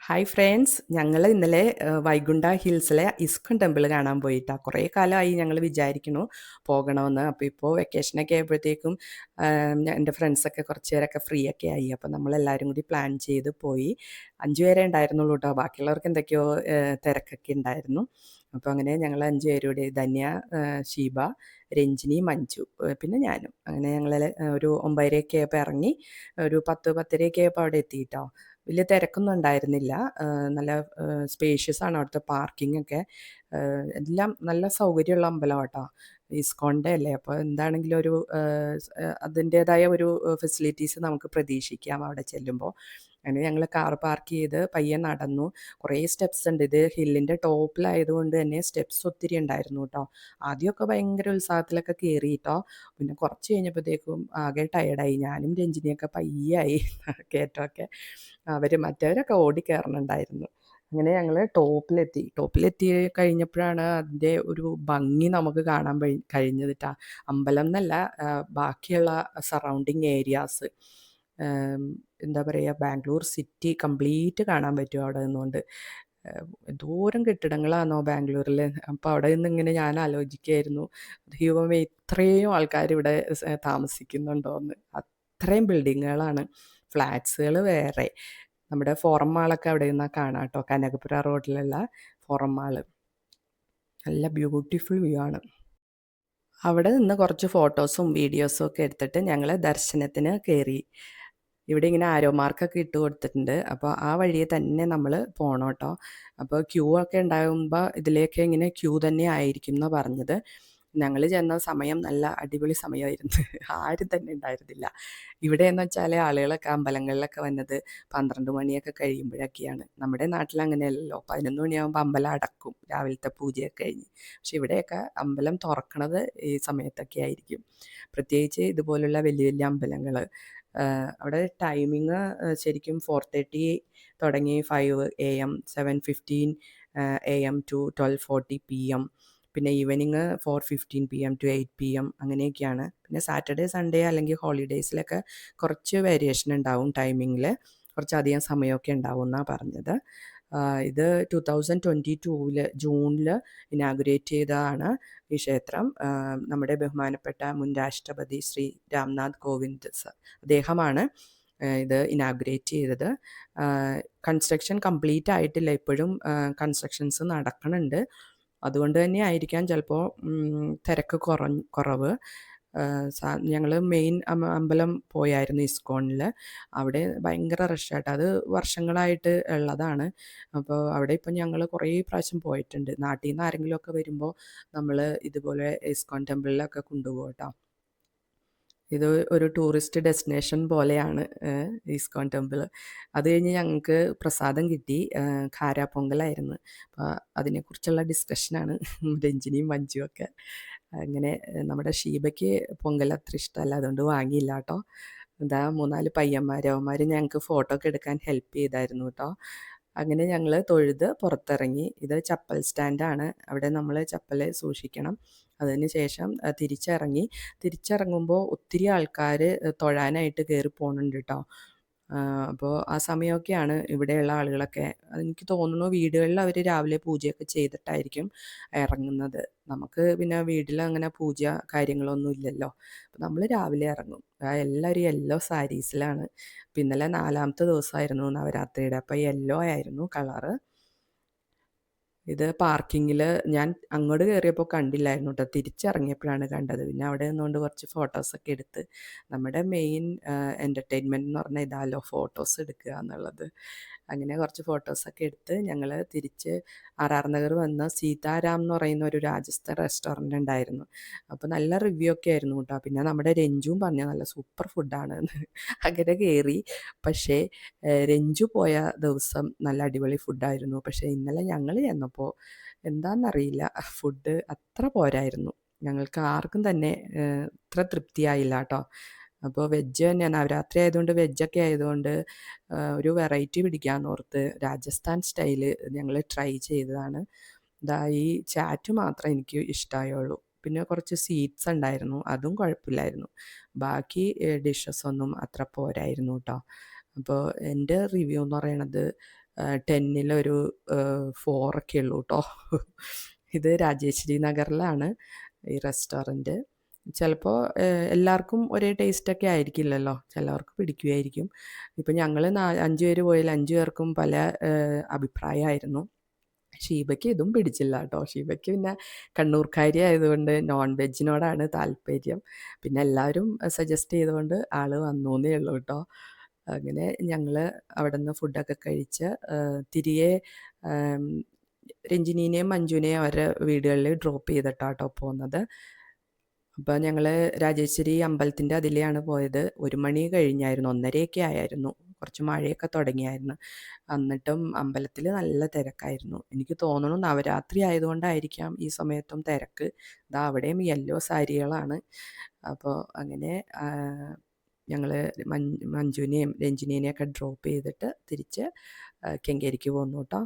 Hi friends, ഞങ്ങൾ ഇന്നലെ Vaikuntha ഹിൽസിലെ ഇസ്കൺ temple കാണാൻ പോയിട്ടാ. കുറേ കാലമായി ഞങ്ങൾ വിചാരിക്കണു പോകണമെന്ന്. അപ്പോൾ ഇപ്പോൾ വെക്കേഷനൊക്കെ ആയപ്പോഴത്തേക്കും എൻ്റെ ഫ്രണ്ട്സൊക്കെ കുറച്ച് പേരൊക്കെ ഫ്രീ ഒക്കെ ആയി. അപ്പോൾ നമ്മളെല്ലാവരും കൂടി പ്ലാൻ ചെയ്ത് പോയി. 5 പേരെ ഉണ്ടായിരുന്നുള്ളൂ കേട്ടോ. ബാക്കിയുള്ളവർക്ക് എന്തൊക്കെയോ തിരക്കൊക്കെ ഉണ്ടായിരുന്നു. അപ്പോൾ അങ്ങനെ ഞങ്ങൾ 5 പേരും കൂടി ധന്യ, ഷീബ, രഞ്ജിനി, മഞ്ജു, പിന്നെ ഞാനും. അങ്ങനെ ഞങ്ങൾ ഒരു 9:30 ആയപ്പോൾ ഇറങ്ങി. ഒരു 10-10:30 ആയപ്പോൾ അവിടെ എത്തിയിട്ടോ. വലിയ തിരക്കൊന്നും ഉണ്ടായിരുന്നില്ല. നല്ല സ്പേഷ്യസ് ആണ് അവിടുത്തെ പാർക്കിങ്ങൊക്കെ. എല്ലാം നല്ല സൗകര്യമുള്ള അമ്പലമാട്ടോ. ഇസ്കോണിൻ്റെ അല്ലേ, അപ്പോൾ എന്താണെങ്കിലും ഒരു അതിൻ്റേതായ ഒരു ഫെസിലിറ്റീസ് നമുക്ക് പ്രതീക്ഷിക്കാം അവിടെ ചെല്ലുമ്പോൾ. അങ്ങനെ ഞങ്ങൾ കാർ പാർക്ക് ചെയ്ത് പയ്യെ നടന്നു. കുറേ സ്റ്റെപ്സ് ഉണ്ട്. ഇത് ഹില്ലിൻ്റെ ടോപ്പിലായതുകൊണ്ട് തന്നെ സ്റ്റെപ്സ് ഒത്തിരി ഉണ്ടായിരുന്നു കേട്ടോ. ആദ്യമൊക്കെ ഭയങ്കര ഉത്സാഹത്തിലൊക്കെ കയറി കേട്ടോ. പിന്നെ കുറച്ച് കഴിഞ്ഞപ്പോഴത്തേക്കും ആകെ ടയർഡായി. ഞാനും രഞ്ജിനിയൊക്കെ പയ്യായി കയറ്റമൊക്കെ. മറ്റവരൊക്കെ ഓടിക്കയറുന്നുണ്ടായിരുന്നു. അങ്ങനെ ഞങ്ങൾ ടോപ്പിലെത്തി കഴിഞ്ഞപ്പോഴാണ് അതിൻ്റെ ഒരു ഭംഗി നമുക്ക് കാണാൻ കഴിഞ്ഞത് ട്ടാ. അമ്പലം എന്നല്ല, ബാക്കിയുള്ള സറൗണ്ടിങ് ഏരിയാസ്, എന്താ പറയുക, ബാംഗ്ലൂർ സിറ്റി കംപ്ലീറ്റ് കാണാൻ പറ്റും അവിടെ നിന്നുകൊണ്ട്. എന്തോരം കെട്ടിടങ്ങളാണോ ബാംഗ്ലൂരിൽ. അപ്പോൾ അവിടെ നിന്ന് ഇങ്ങനെ ഞാൻ ആലോചിക്കുകയായിരുന്നു, ദൈവമേ ഇത്രയും ആൾക്കാർ ഇവിടെ താമസിക്കുന്നുണ്ടോയെന്ന്. അത്രയും ബിൽഡിങ്ങുകളാണ്. ഫ്ലാറ്റ്സുകൾ വേറെ. നമ്മുടെ ഫോറം മാളൊക്കെ അവിടെ നിന്നാൽ കാണാം കേട്ടോ. കനകപുര റോഡിലുള്ള ഫോറം മാള് നല്ല ബ്യൂട്ടിഫുൾ വ്യൂ ആണ്. അവിടെ നിന്ന് കുറച്ച് ഫോട്ടോസും വീഡിയോസും ഒക്കെ എടുത്തിട്ട് ഞങ്ങൾ ദർശനത്തിന് കയറി. ഇവിടെ ഇങ്ങനെ ആരോ മാർക്കൊക്കെ ഇട്ട് കൊടുത്തിട്ടുണ്ട്. അപ്പോൾ ആ വഴിയെ തന്നെ നമ്മൾ പോകണം കേട്ടോ. അപ്പോൾ ക്യൂ ഒക്കെ ഉണ്ടാകുമ്പോൾ ഇതിലേക്ക് ഇങ്ങനെ ക്യൂ തന്നെ ആയിരിക്കും എന്നാണ് പറഞ്ഞത്. ഞങ്ങൾ ചെന്ന സമയം നല്ല അടിപൊളി സമയമായിരുന്നു. ആരും തന്നെ ഉണ്ടായിരുന്നില്ല. ഇവിടെയെന്ന് വെച്ചാൽ ആളുകളൊക്കെ അമ്പലങ്ങളിലൊക്കെ വന്നത് 12 മണിയൊക്കെ കഴിയുമ്പോഴൊക്കെയാണ്. നമ്മുടെ നാട്ടിൽ അങ്ങനെയല്ലല്ലോ. 11 മണിയാകുമ്പോൾ അമ്പലം അടക്കും, രാവിലത്തെ പൂജയൊക്കെ കഴിഞ്ഞ്. പക്ഷെ ഇവിടെയൊക്കെ അമ്പലം തുറക്കണത് ഈ സമയത്തൊക്കെ ആയിരിക്കും. പ്രത്യേകിച്ച് ഇതുപോലുള്ള വലിയ വലിയ അമ്പലങ്ങൾ. അവിടെ ടൈമിങ് ശരിക്കും 4:30 തുടങ്ങി 5 AM, 7:15 AM ടു 12:40 PM. പിന്നെ ഈവനിങ് 4:15 PM ടു 8 PM അങ്ങനെയൊക്കെയാണ്. പിന്നെ സാറ്റർഡേ, സൺഡേ അല്ലെങ്കിൽ ഹോളിഡേയ്സിലൊക്കെ കുറച്ച് വേരിയേഷൻ ഉണ്ടാവും ടൈമിങ്ങിൽ. കുറച്ചധികം സമയമൊക്കെ ഉണ്ടാവും എന്നാണ് പറഞ്ഞത്. ഇത് 2022 ജൂണിൽ ഇനാഗുറേറ്റ് ചെയ്തതാണ് ഈ ക്ഷേത്രം. നമ്മുടെ ബഹുമാനപ്പെട്ട മുൻ രാഷ്ട്രപതി ശ്രീ രാംനാഥ് കോവിന്ദ് അദ്ദേഹമാണ് ഇത് ഇനാഗുറേറ്റ് ചെയ്തത്. കൺസ്ട്രക്ഷൻ കംപ്ലീറ്റ് ആയിട്ടില്ല, ഇപ്പോഴും കൺസ്ട്രക്ഷൻസ് നടക്കുന്നുണ്ട്. അതുകൊണ്ട് തന്നെ ആയിരിക്കാം ചിലപ്പോൾ തിരക്ക് കുറവ്. ഞങ്ങൾ മെയിൻ അമ്പലം പോയായിരുന്നു, ഇസ്കോണിൽ. അവിടെ ഭയങ്കര റഷായിട്ട്, അത് വർഷങ്ങളായിട്ട് ഉള്ളതാണ്. അപ്പോൾ അവിടെ ഇപ്പം ഞങ്ങൾ കുറേ പ്രാവശ്യം പോയിട്ടുണ്ട്. നാട്ടിൽ നിന്ന് ആരെങ്കിലുമൊക്കെ വരുമ്പോൾ നമ്മൾ ഇതുപോലെ ഇസ്കോൺ ടെമ്പിളിലൊക്കെ കൊണ്ടുപോകും കേട്ടോ. ഇത് ഒരു ടൂറിസ്റ്റ് ഡെസ്റ്റിനേഷൻ പോലെയാണ് ഇസ്കോൺ ടെമ്പിൾ. അത് കഴിഞ്ഞ് ഞങ്ങൾക്ക് പ്രസാദം കിട്ടി. ഖാര പൊങ്കലായിരുന്നു. അപ്പോൾ അതിനെക്കുറിച്ചുള്ള ഡിസ്കഷനാണ് രഞ്ജിനിയും മഞ്ജുവും ഒക്കെ. അങ്ങനെ നമ്മുടെ ഷീബയ്ക്ക് പൊങ്കൽ അത്ര ഇഷ്ടമല്ല, അതുകൊണ്ട് വാങ്ങിയില്ല കേട്ടോ. എന്താ 3-4 പയ്യന്മാർ, അവന്മാർ ഞങ്ങൾക്ക് ഫോട്ടോ ഒക്കെ എടുക്കാൻ ഹെൽപ്പ് ചെയ്തായിരുന്നു കേട്ടോ. അങ്ങനെ ഞങ്ങൾ തൊഴുത് പുറത്തിറങ്ങി. ഇത് ചപ്പൽ സ്റ്റാൻഡാണ്. അവിടെ നമ്മൾ ചപ്പൽ സൂക്ഷിക്കണം. അതിന് ശേഷം തിരിച്ചിറങ്ങുമ്പോൾ ഒത്തിരി ആൾക്കാർ തൊഴാനായിട്ട് കയറി പോകുന്നുണ്ട് കേട്ടോ. അപ്പോൾ ആ സമയമൊക്കെയാണ് ഇവിടെയുള്ള ആളുകളൊക്കെ, എനിക്ക് തോന്നുന്നു വീടുകളിൽ അവർ രാവിലെ പൂജയൊക്കെ ചെയ്തിട്ടായിരിക്കും ഇറങ്ങുന്നത്. നമുക്ക് പിന്നെ വീട്ടിൽ അങ്ങനെ പൂജ കാര്യങ്ങളൊന്നും ഇല്ലല്ലോ. അപ്പോൾ നമ്മൾ രാവിലെ ഇറങ്ങും. എല്ലാവരും യെല്ലോ സാരീസിലാണ്. അപ്പോൾ ഇന്നലെ 4ാമത്തെ ദിവസമായിരുന്നു നവരാത്രിയുടെ. അപ്പോൾ യെല്ലോ ആയിരുന്നു കളറ്. ഇത് പാർക്കിങ്ങിൽ ഞാൻ അങ്ങോട്ട് കയറിയപ്പോൾ കണ്ടില്ലായിരുന്നു കേട്ടോ. തിരിച്ചിറങ്ങിയപ്പോഴാണ് കണ്ടത്. പിന്നെ അവിടെ നിന്നുകൊണ്ട് കുറച്ച് ഫോട്ടോസൊക്കെ എടുത്ത്. നമ്മുടെ മെയിൻ എൻ്റർടൈൻമെൻറ്റ് എന്ന് പറഞ്ഞാൽ ഇതാലോ, ഫോട്ടോസ് എടുക്കുക എന്നുള്ളത്. അങ്ങനെ കുറച്ച് ഫോട്ടോസൊക്കെ എടുത്ത് ഞങ്ങൾ തിരിച്ച് RR നഗർ വന്ന് സീതാരാം എന്ന് പറയുന്ന ഒരു രാജസ്ഥാൻ റെസ്റ്റോറൻ്റ് ഉണ്ടായിരുന്നു. അപ്പോൾ നല്ല റിവ്യൂ ഒക്കെ ആയിരുന്നു കേട്ടോ. പിന്നെ നമ്മുടെ രഞ്ജുവും പറഞ്ഞ നല്ല സൂപ്പർ ഫുഡാണ് എന്ന്. അങ്ങനെ കയറി. പക്ഷേ രഞ്ജു പോയ ദിവസം നല്ല അടിപൊളി ഫുഡായിരുന്നു. പക്ഷേ ഇന്നലെ ഞങ്ങൾ ചെന്നപ്പോൾ എന്താണെന്നറിയില്ല, ഫുഡ് അത്ര പോരായിരുന്നു. ഞങ്ങൾക്ക് ആർക്കും തന്നെ അത്ര തൃപ്തിയായില്ല കേട്ടോ. അപ്പോൾ വെജ് തന്നെ, നവരാത്രി ആയതുകൊണ്ട് വെജൊക്കെ ആയതുകൊണ്ട് ഒരു വെറൈറ്റി പിടിക്കാമെന്ന് ഓർത്ത് രാജസ്ഥാൻ സ്റ്റൈല് ഞങ്ങൾ ട്രൈ ചെയ്തതാണ്. ഈ ചാറ്റ് മാത്രമേ എനിക്ക് ഇഷ്ടമായുള്ളൂ. പിന്നെ കുറച്ച് സ്വീറ്റ്സ് ഉണ്ടായിരുന്നു, അതും കുഴപ്പമില്ലായിരുന്നു. ബാക്കി ഡിഷസ് ഒന്നും അത്ര പോരായിരുന്നു കേട്ടോ. അപ്പോൾ എൻ്റെ റിവ്യൂ എന്ന് പറയണത് 10-ലൊരു 4 ഒക്കെ ഉള്ളൂ കേട്ടോ. ഇത് രാജേശ്വരി നഗറിലാണ് ഈ റെസ്റ്റോറൻറ്റ്. ചിലപ്പോൾ എല്ലാവർക്കും ഒരേ ടേസ്റ്റൊക്കെ ആയിരിക്കില്ലല്ലോ, ചിലവർക്ക് പിടിക്കുമായിരിക്കും. ഇപ്പം ഞങ്ങൾ 5 പേര് പോയതിൽ 5 പേർക്കും പല അഭിപ്രായമായിരുന്നു. ഷീബയ്ക്ക് ഇതും പിടിച്ചില്ല കേട്ടോ. ഷീബയ്ക്ക് പിന്നെ കണ്ണൂർക്കാരി ആയതുകൊണ്ട് നോൺ വെജിനോടാണ് താല്പര്യം. പിന്നെ എല്ലാവരും സജസ്റ്റ് ചെയ്തുകൊണ്ട് ആൾ വന്നൂന്നേ ഉള്ളൂ കേട്ടോ. അങ്ങനെ ഞങ്ങൾ അവിടെ നിന്ന് ഫുഡൊക്കെ കഴിച്ച് തിരികെ രഞ്ജിനീനെയും മഞ്ജുവിനെയും അവരുടെ വീടുകളിൽ ഡ്രോപ്പ് ചെയ്തിട്ടാട്ടോ പോകുന്നത്. അപ്പോൾ ഞങ്ങൾ രാജേശ്വരി അമ്പലത്തിൻ്റെ അതിലെയാണ് പോയത്. 1 മണി കഴിഞ്ഞായിരുന്നു, 1:30 ആയിരുന്നു. കുറച്ച് മഴയൊക്കെ തുടങ്ങിയായിരുന്നു. എന്നിട്ടും അമ്പലത്തിൽ നല്ല തിരക്കായിരുന്നു. എനിക്ക് തോന്നുന്നു നവരാത്രി ആയതുകൊണ്ടായിരിക്കാം ഈ സമയത്തും തിരക്ക്. ദാ അവിടെയും യെല്ലോ സാരികളാണ്. അപ്പോൾ അങ്ങനെ ഞങ്ങൾ മഞ്ജുവിനെയും രഞ്ജിനീനെയൊക്കെ ഡ്രോപ്പ് ചെയ്തിട്ട് തിരിച്ച് കെങ്കേരിക്ക് പോന്നു കേട്ടോ.